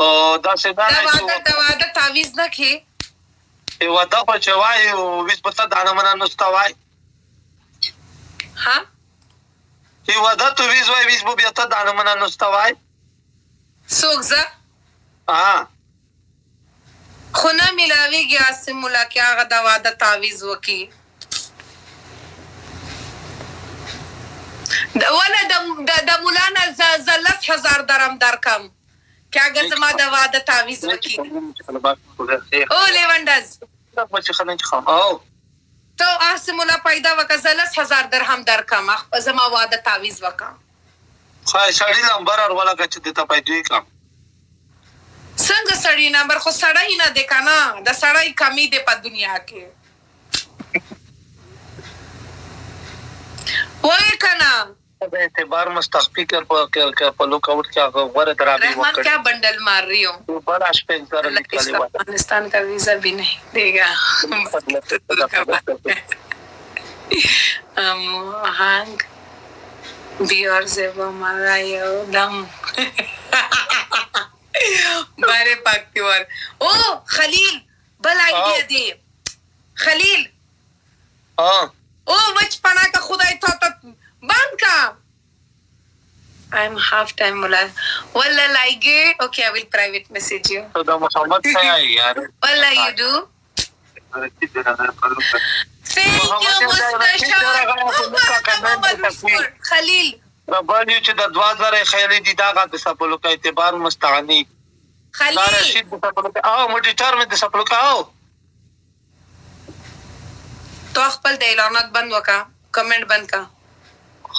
دا واده تعویز نه کې واده خو چې وایي ویس په څه دانه منه نسته وایي ها چې واده تو ویز وایي ویس به بیا ته دانه منه نسته وایي څوک زه خو نه میلاویږي عاصم مولا کې هغه د واده تعویز وکړي ولا د مولانا زه 10,000 درم درکم که اگر زما د واده تعویز وکړي او لیونډز تو عاصم مولا پیدا وکړه زه 10,000 درهم درکم زما واده تعویز وکړه سړی نمبر ورولګه چې دته پیدا وکړم څنګه سړی نمبر خو سړی نه دی کنه د سړی کمی دی په دنیا کې وای کنه به اعتبار مستحقیقر په لوکاوټ کې هغه غوره درابي رحمان کیا بنڈل مار رہی ہوں بڑا اسپینسر نکلے ہوا افغانستان کا ویزا بھی نہیں دے گا ہانگ بی اور زیبا مارا یو دم بارے پاکتیوار او خلیل بل آئیڈیا دے خلیل او وچ پنا کا خدای تا بند کا I'm half time مولا والله لائگے okay I will private message you تو دا محمد سے آئی یار والله you do thank you مستشار خلیل ربانی چې د 2000 خیالي دي دا غا د سپلو کا اعتبار مستغنی خلیل رشید د سپلو کا او موډیټر مې د سپلو کا او تو خپل د اعلانات بند وکا کمنٹ بند کا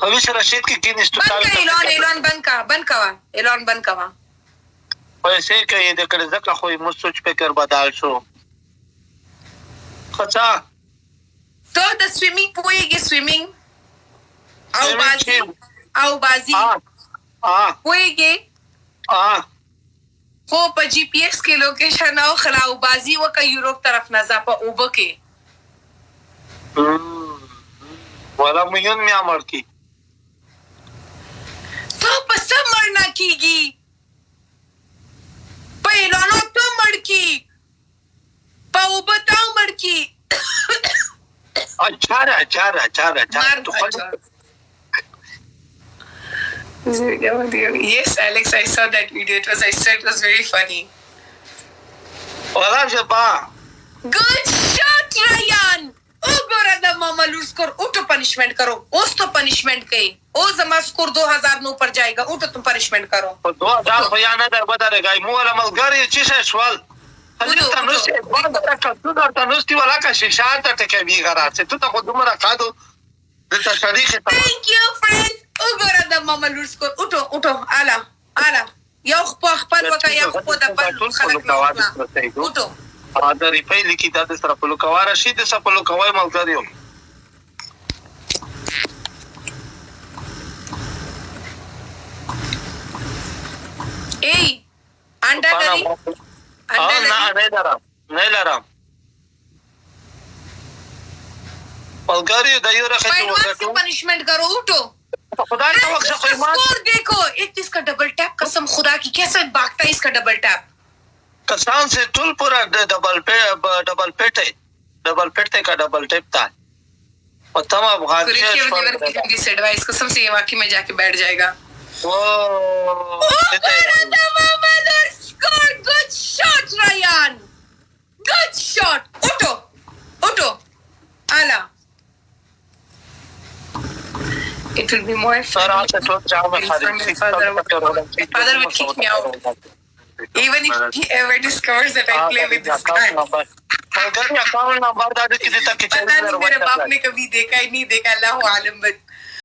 خویش رشید کی کین استقال اعلان بند کا اعلان بند کا پیسې کوي د کړه ځکه خو مو سوچ فکر بدل شو خچا تو د سویمینګ پويږي سویمینګ او بازی پويږي خو په جی پی ایس کې لوکیشن او خلاو بازی وکه یورپ طرف نه ځه په اوبه کې والا میون می امر کی تو پس مرنا کیږي په اعلانو ته مړ کی په اوبه ته مړ کی اچھا Yes, Alex, I saw that video. It was very funny. Hola, Jabba. Good shot, Ryan. Oh, gora da mama lose score. Auto punishment karo. Us to punishment kai. O zama score 2000 no par jayega. Auto tum punishment karo. 2000 خو یا نه در بدرګای مو ولا ملګری چې شوال حالت نو څه باندې راکړو درته نو ستي ولا کا شیشان ته ټکوي غراڅه ته خو دومره کادو د تشریخ ته Thank you, friends. O gora da mama lose score. Auto ala یو خپل وکا یا خپل د بل خلک نو auto دا ریپای لیکي دا د سره په لوکواره شي د سره په لوکوای ملګری یم ای انډا لري نه لرم ملګری د یو راخته وګټو پنیشمنٹ کرو اٹھو خدای ته وخت خو ایمان اور دیکھو ایک اس کا ڈبل ٹیپ قسم خدا کی کیسے بھاگتا ہے اس کا ڈبل ٹیپ کسان سے ټول پورا ڈبل پیټ کا ڈبل ٹیپ تھا اور تم افغان سے ایڈوائس قسم سے یہ واقعی میں جا کے بیٹھ جائے گا Good shot, Ryan. Good shot. Auto. Ala. It will be more fun. My father will kick me out. Even if he ever discovers that I play with this guy. अगर account number दादू की देता किचन पता नहीं मेरे बाप ने कभी देखा ही नहीं देखा, अल्लाह आलम, बट